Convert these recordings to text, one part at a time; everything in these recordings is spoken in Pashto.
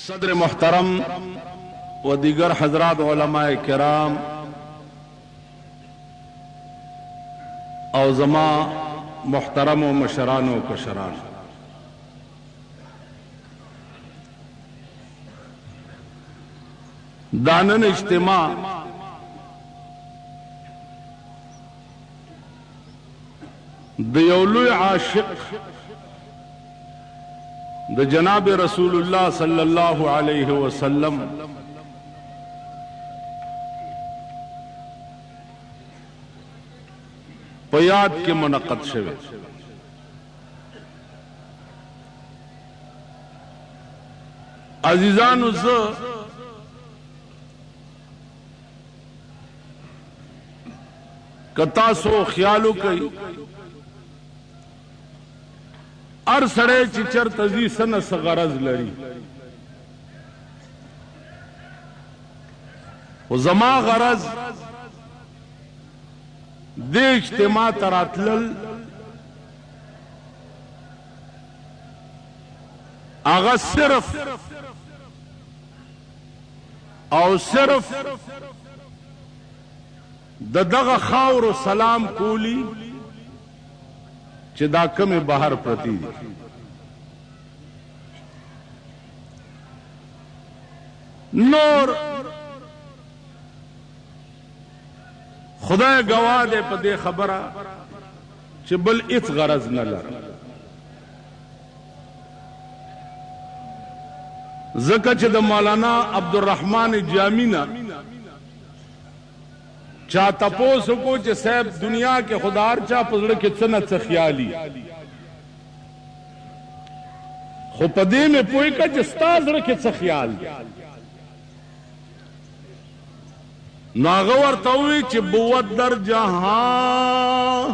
صدر محترم و دیگر حضرات علماء کرام او زما محترم و مشران و کشران، دانن اجتماع د یو لوی عاشق د جناب رسول الله صلی الله علیه وسلم په یاد کې منعقد شوه. عزیزانو، زه کتا سو خیالو کوي ار سړی چې چرته ځي څه نه څه غرض لري، خو زما غرض د اجتماع ته راتلل هغه صرف او صرف د دغه خاورو سلام کولی چې دا کمې بهر پرتی دي. نور خدای گواه دی په دې خبره چې بل هیڅ غرض نه لرم، ځکه چې د مولانا عبدالرحمن جامی نه چا تپوس کو چې صاحب دنیا کې خدا هر چا په زړه کې څه نه څه خیالي، خو په دې مې پوه کړه چې ستا زړه کې څه خیال دی. نو هغه ورته ووایي چې بود در جهان،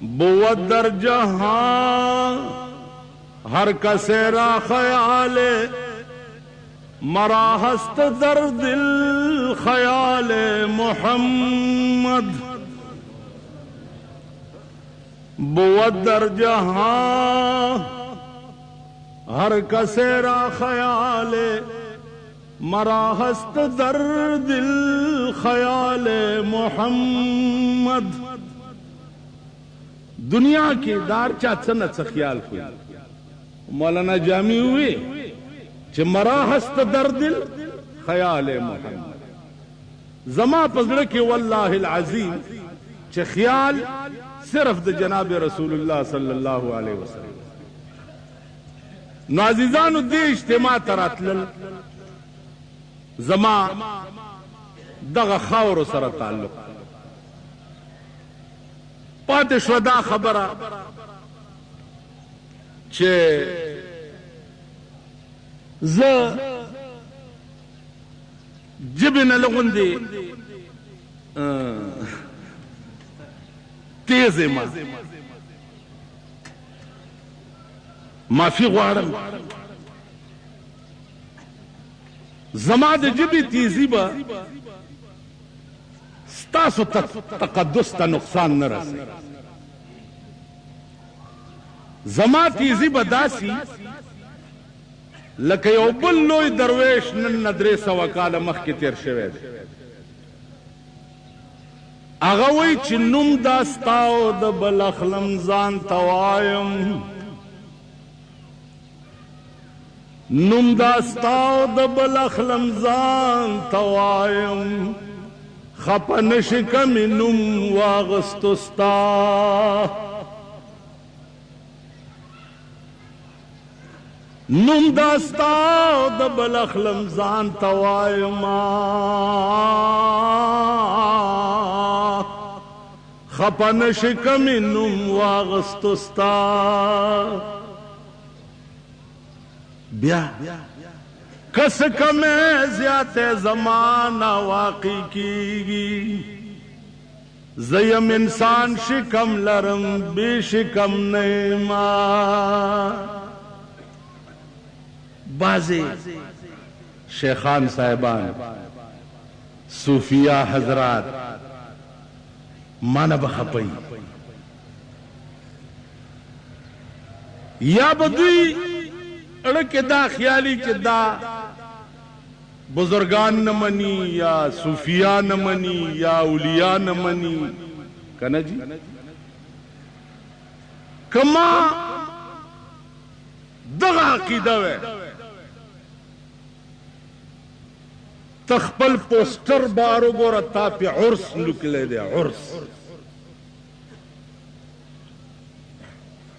بود در جهان ہر کسے را خیال مرا ہست در دل خیال محمد. بود در جہاں ہر کسے را خیال مرا ہست در دل خیال محمد. دنیا کے دار چا څه نه څه خیال کوي. مولانا جامی ہوئے چې مرا هست در دل خیال محمد. زما په زړه کې والله العظیم چې خیال صرف د جناب رسول الله صلی الله علیه وسلم. نو عزیزانو، دې اجتماع ته راتلل زما دغه خاورو سره تعلق پاتې شوه. دا خبره چې زه جبې نه لغوندې تیز یم، معافي غواړم. زما د جبې تیزي به ستاسو تقدس ته نقصان نه رسوي. زما تیزی به داسي لکه یو بل لوی درویش نن 300 کاله مخکې تیر شوی دی. هغه وایي چې نوم دا ستا او د بل اخلم ځان ته وایم، نوم دا ستا او د بل اخلم ځان ته وایم، خپه نشي کمې نوم واغستو ستا. نوم داستا د بل اخلم ځان ته وایما، خپه نشي کمې نوم واغستو ستا. بیا که څه کمې زیاتې زمانه واقع کیږي، زه یم انسان شکم لرم بې شکم نه یما. بعضی شیخان صاحبان صوفیہ حضرات مانا بخپئی یا بدوی اڑکے دا خیالی چی دا بزرگان نمانی یا صوفیاء نمانی یا اولیاء نمانی کنا جی کما دغا عقیدہ وے تخپل پوسٹر بارو گورا تا پی عرس نکلے دے عرس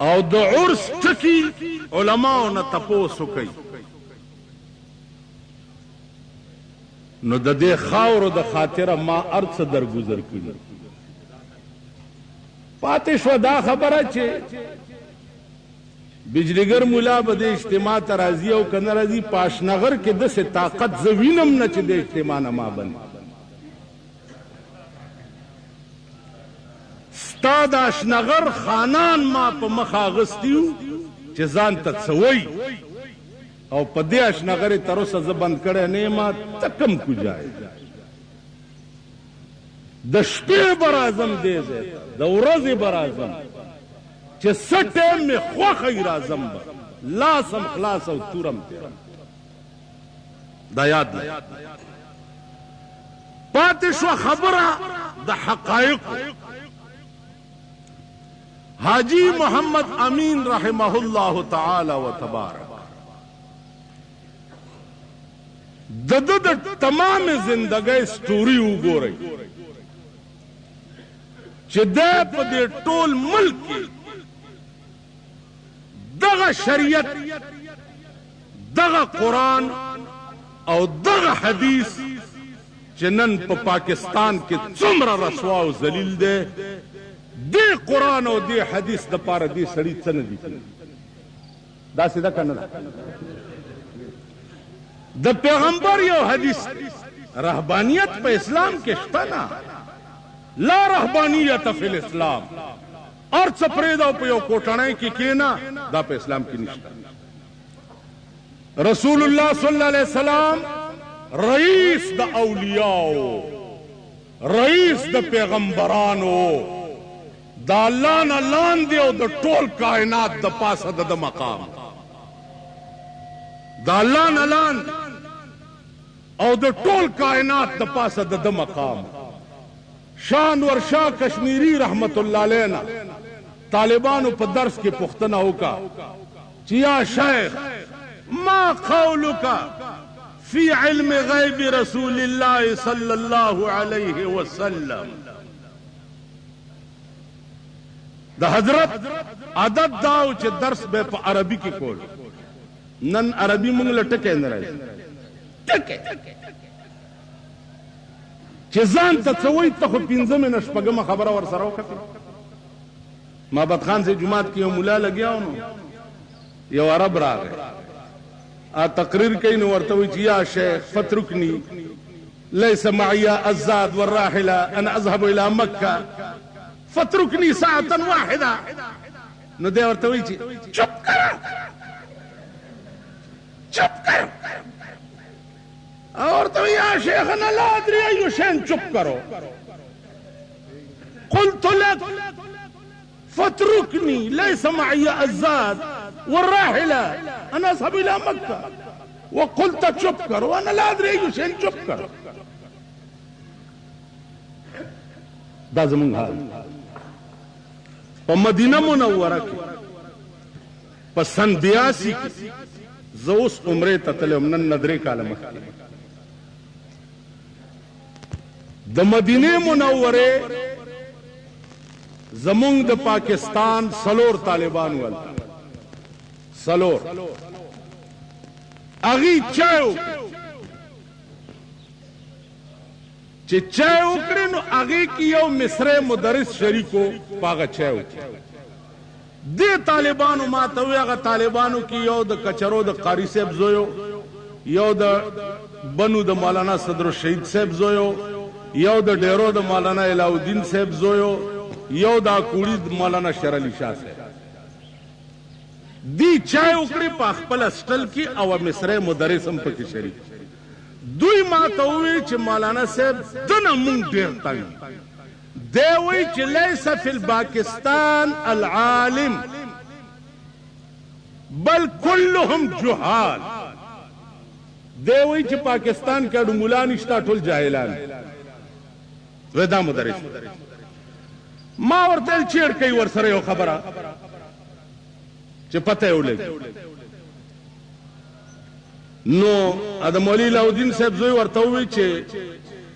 او د عرس ټکی علماء نه تپوسو کوي نو د دې خاورو د خاطره ما ارڅ درگذر کړي پاتې شو دا خبره چې بجلیګر مولا به د اجتماع ته راځي او که نه راځي په اشنغر کې داسې طاقت زه وینم نه چې د اجتماع نه ما بند ستا د اشنغر خانان ما په مخ اغستی و چې ځان ته څه وایي او په دې اشنغرې تر اوسه زه بند کړی نه یم ته کوم کوجای د شپې به راځم دې ځای ته د ورځې به راځم چې څه ټایم مې خوښه وي راځم به لاسم خلاص او تورم تیرم دا یاد نه پاتې شوه خبره د حقایقو حاجی محمد امین رحمه الله تعالی و تبارک د تمام زندګۍ سټوري وګورئ چې دا په دې ټول ملک کې دغه شریعت دغه قرآن او دغه حدیث چې نن په پاکستان کې څومره رسوا او ذلیل دی دې قرآن او دې حدیث دپاره دې سړي څه نه دي داسې ده که نه ده د پیغمبر یو حدیث رهبانیت په اسلام کې شته نه لا رهبانیت فی الاسلام اور څه پرېږده او په یو کوټنۍ کې کښېنه دا په اسلام کې نشته رسول الله صلی الله علیه وسلم رئیس د اولیاءو رئیس د پیغمبرانو دا الله نه لاندې او د ټول کائنات د پاسه د مقام دا الله نه لاندې او د ټول کائنات د پاسه د مقام شان ورشاه کشمیری رحمت الله علینا طالبانو په درس کې پوښتنه وکړه چې یا شیخ ما قولك فی علم غیب رسول الله صلی الله علیه وسلم د حضرت عادت داو چې درس به په عربي کې کول نن عربي مونږ له ټکی نه راځي ټکی چې ځان ته څه وایي ته خو پنځمې نه شپږمه خبره ورسره وکړه محبت خان سے جماعت کې یو ملا لګیا و نو یو عرب راغی تقریر کوي نو ورته وایي چې یا شیخ فترکني لیس معي الزاد والراحله انا اذهب الى مکه فترکنی ساعتا واحده نو دی ورته وایي چې چپ کړه چپ کړه ورته وایي یا شیخنا لا ادري اي شيء چپ کرو قلت لك فتركني ليس معي الزاد والراحله انا اذهب الى مكه وقلت چپ کرو انا لا ادري اي شيء چپ کرو دا زمونږ حال په مدینه منوره کې په سن 82 کې زه اوس عمرې ته تللی وم نن نه 3 کاله مخکې د مدینې منورې زمونږ د پاکستان 4 طالبان ول 4 هغې چای وکړي چې چای وکړي نو هغې کې یو مصری مدرس شریک و په هغه چای وکړي دې طالبانو ما ته وویل هغه طالبانو کې یو د کچرو د قاري صاحب زوی یو د بنو د مولانا صدر الشهید صاحب زوی یو د ډیرو د مولانا علاء الدین صاحب زوی یو د اکوړي د مولانا شر علي شاه صاحب دی چای وکړي په خپل سټل کې او مصری مدرس هم پکې شریک دوی ما ته وویل چې مولانا صاحب دنه مونږ ډېر تنګ دی وایي چې لیس فی الپاکستان العالم بل كلهم جهال. دی وی چې پاکستان کې اډو نشتا ټول جاهلان. ودا مدرس ما ورته چیړ کوي ورسره یو خبره چې پته یې ولګي. نو ادم مولوی علاؤالدین صاحب زوی ورته وی چې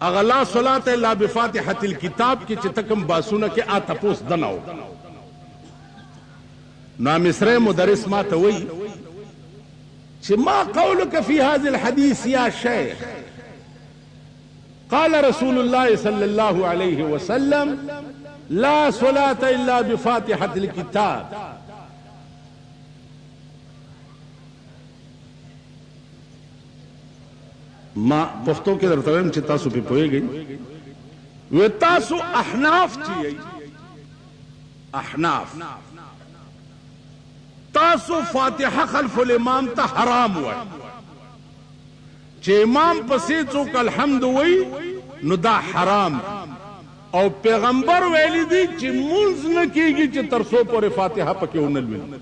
اغه لا صلات الا بفاتحه الكتاب کې چې تکم باسونه کې آ تپوس دناو. نو مصری مدرس ما ته وی چې ما قولك في هذا الحديث يا شيخ؟ قال رسول الله صلى الله عليه وسلم لا صلاة إلا بفاتحة الكتاب. ما پښتو کې درته وایم چې تاسو په پوهیږئ. و تاسو احناف چې احناف تاسو فاتحه خلف الامام ته حرام وای چې امام پسې څوک الحمد وای نو دا حرام. او پیغمبر ویلی دی چې مونږ نه کیږي چې تر څو پورې فاتحه پکې ونه لولي.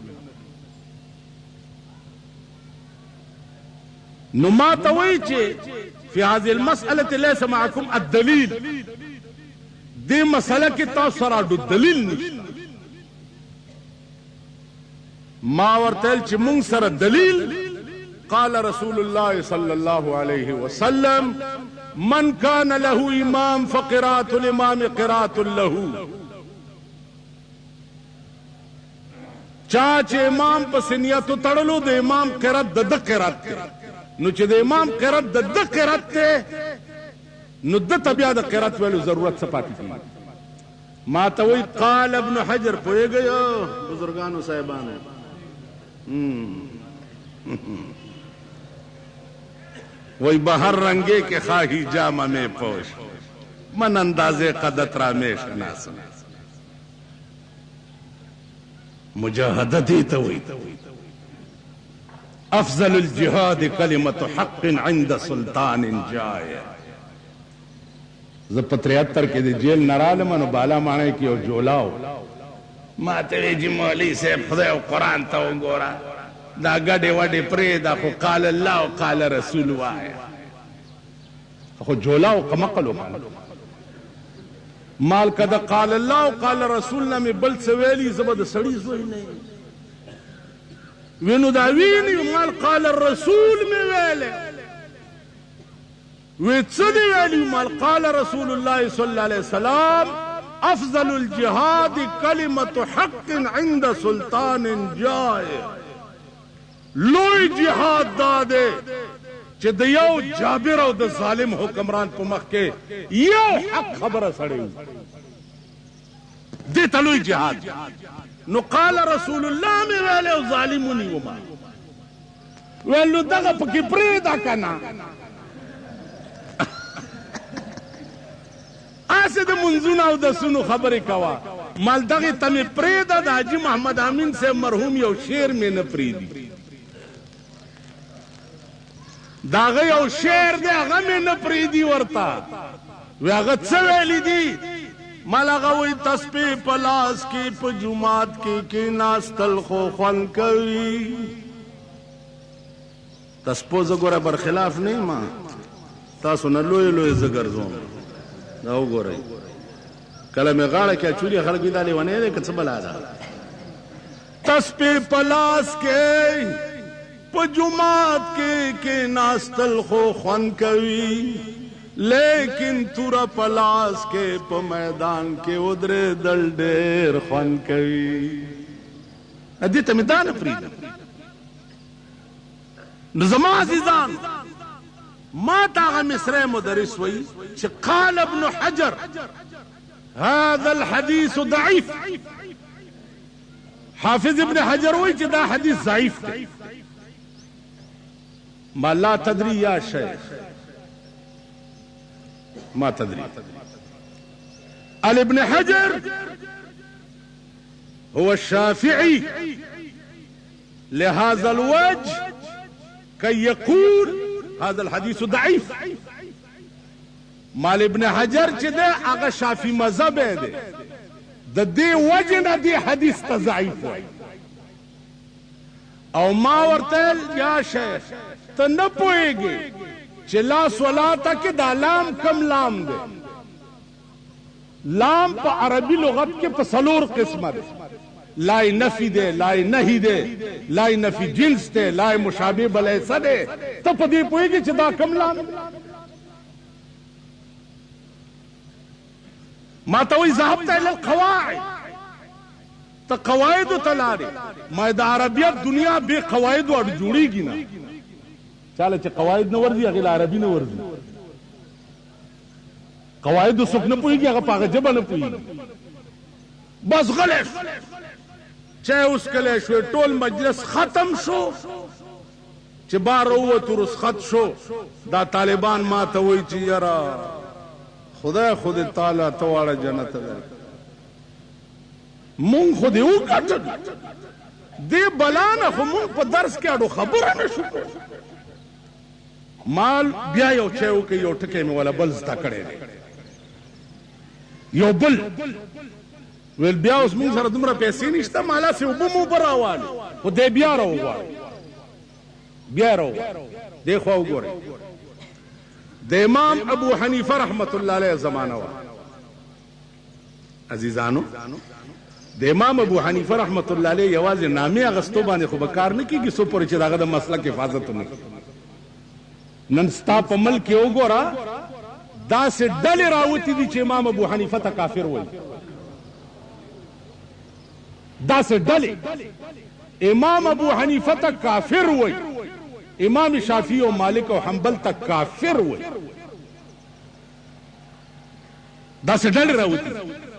نو ما ته وایي چې فی هذه المسألة لیس معکم الدلیل. دې مسله کې تاسو سره د دلیل نشته. ما ورته چې مونږ سره دلیل قال رسول الله صلى الله عليه وسلم من كان له امام فقراءة الامام قراءة له. چا چې امام په سنیت تړلو د امام قرات د قرات نو چې د امام قرات د قرات ته نو د بیا د قرات ویلو ضرورت څه پاتې کیږي. ما ته وی قال ابن حجر پوهیږئ بزرګانو صاحبانو وی بہر رنگے کے خواہی جامہ میں پوش من اندازے قدت را میں شناس. مجاہدتی توی افضل الجہاد کلمت حق عند سلطان جائے. زب 73 کے دی جیل نرالم انو بالا مانے کی او جولاو ما توی جی مولی سے خدای و قرآن تاو گورا دا گڑے وڑے پریدا خو قال اللہ و قال رسول وایا خو جولاو قمقلو مال کدا قال اللہ و قال رسول نمی بل سویلی زبد سڑی زوئی نہیں وینو دا وینی مال قال الرسول میں ویلے ویتصدی ویلی مال قال رسول اللہ صلی اللہ علیہ وسلم افضل الجہاد کلمت حق عند سلطان جائے. لوی جہاد دادے چې د یو جابر او د ظالم حکمران په مخ کې یو حق خبره سړی دې ته لوی جهاد. نو قال رسول الله مې ویلی او ظالمونی وما ویلو دغه پکې پرېږده که نه اسې د منځونو او دسونو خبرې کوه. مال دغې ته مې پرېږده د حاجي محمد امین صاحب مرحوم یو شعر مې نه پرېږدي. دا هغه یو شعر دی هغه مې نه پرېږدي ورته. وی هغه څه ویلي دي مال هغه وایي تسبیح په لاس کې په جومات کې کېناستل خو خوند کوي. تسپو زه ګوره برخلاف نه یم تاسو نه لوی لوی زه ګرځوم. دا وګورئ کله مې غاړه کې اچولي خلک وي دا لیونی دی که څه بلا ده. تسبیح په لاس کې په جومات کې کېناستل خو خوند کوي لیکن توره په لاس کې په میدان کې ودرېدل ډېر خوند کوي. دې ته مې دا نه پرېږدم. نو زما عزیزان ما ته هغه مصری مدرس وایي چې قال ابن حجر هذا الحديث ضعيف. حافظ ابن حجر وایي چې دا حدیث ضعیف دی. ما لا تدري يا شيخ ما تدري. ابن حجر هو الشافعي لهذا الوجه كي يقول هذا الحديث ضعيف. مال ابن حجر چې ده هغه شافعي مذهب دی د دې وجه نه دې حدیث ته ضعیف وایي او ما ورته یا شیخ ته نه پوهېږې چې لا صلاته کې دا لام کم لام دی لام په عربي لغت کې په 4 قسمه دی لای نفی دے لای نهی دے لای نفی جنس دے لای مشابه بلیسا دے تا پا دی پوئی گی چی دا کم لام ما تاوی ذهبت الى القواعد تا قواعد تلاری ما دا عربیت دنیا بے قواعد وڑ جوڑی گی نا چاله چی قواعد نوردی اغیل عربی نوردی قواعد سک نپوئی گی اغا پاگا جبا نپوئی گی بس غلش چاہے اس کلے شوی ټول مجلس ختم شو چې بار ووتو رسخت شو دا طالبان ما ته وایي چې یاره خدای خود تعالی ته واړه جنت در مونږ خو دې وګټل دې بلا نه خو مونږ په درس کې اډو خبره نه شو مال بیا یو چای وکړي یو ټکی مې ولا بل زده کړی دی یو بل ویل بیا اوس موږ سره دومره پیسې نشته مالا سې اوبه مو اوبه راوالې خو دی بیا راوغواړي بیا راوغواړي دې خوا وګورئ د امام ابو حنیفه رحمت الله علیه زمانه وه عزیزانو د امام ابو حنیفه رحمت الله علیه یوازې نامې اغستو باندې خو به کار نه کېږي څو پورې چې د هغه د مسلک حفاظت ونه نن ستا په ملک کې وګوره داسې ډلې راوتې دي چې امام ابو حنیفه ته کافر وایي داسې ډلې امام ابو حنیفه ته کافر وایي امام شافعی او مالک او حنبل ته کافر وایي داسې ډلې راوتې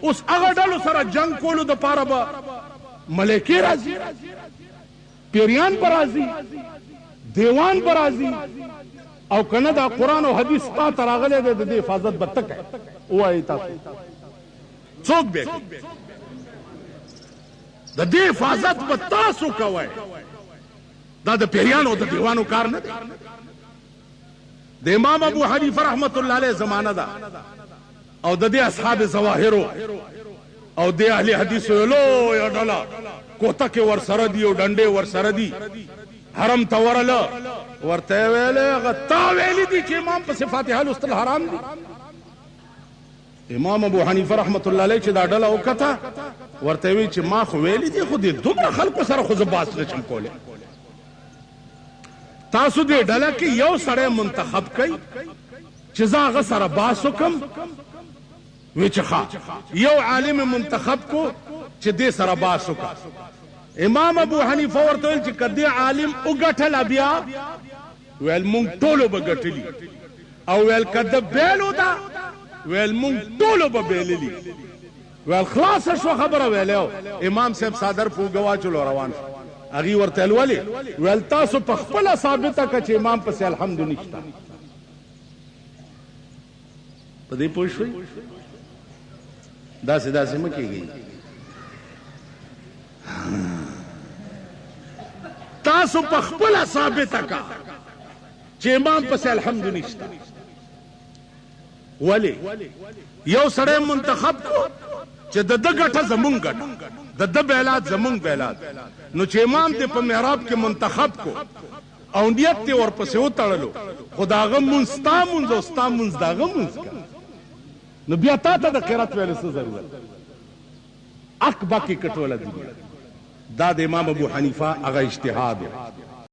اوس هغه ډلو سره جنگ کولو دپاره به ملایکې راځي پیریان به راځي دیوان به راځي او کنه دا قرآن او حدیث تا ته راغلی دی د دې حفاظت به ته کوې ووایئ تاسو څوک به کوي د دې حفاظت به تاسو کوئ دا د پیریانو د دیوانو کار نه دی د امام ابو حنیفه رحمت الله علیه زمانه ده او د دې اصحاب ظواهرو او د اهل حدیثو یو لویه ډله کوته کې ورسره دي او ډنډې ورسره دي حرم ته ورله ورته یې ویلې هغه تا ویلي دي چې امام پسې فاتحه لوستل حرام دي امام ابو حنیفه رحمت الله علیه چې دا ډله وکته ورته وی چې ما خو ویلي دي خو دې دومره خلکو سره خو زه باس نشم کولی تاسو دې ډله کې یو سړی منتخب کئ چې زه هغه سره باس وکم وی چې ښه یو عالم منتخب کو چې دې سره باس وکړه امام ابو حنیفه ورته ویل چې که دې عالم وګټله بیا ویل مونږ ټولو به ګټلي او ویل که ده بیلو ده ویل مونږ ټولو به بیللي ویل خلاصه شوه خبره ویلی امام صاحب څادر په اوږه واچولو روان شو هغې ورته ویل ولې ویل تاسو په خپله ثابته که چې امام پسې الحمد نشته په دې پوه شوئ داسې داسې مه کېږئ تاسو په خپله ثابته که چې امام پسې الحمد نشته ولې یو سړی منتخب کو چې د ده ګټه زمونږ ګټه د ده بیلات زمونږ بیلات نو چې امام دې په محراب کې منتخب کو او نیت دې ورپسې وتړلو خو د هغه مونځ ستا مونځ او ستا مونځ د هغه مونځ که نو بیا تا ته د قرات ویلو څه ضرورت اک باقي کټوله دي دا د امام ابو حنیفه هغه اجتهاد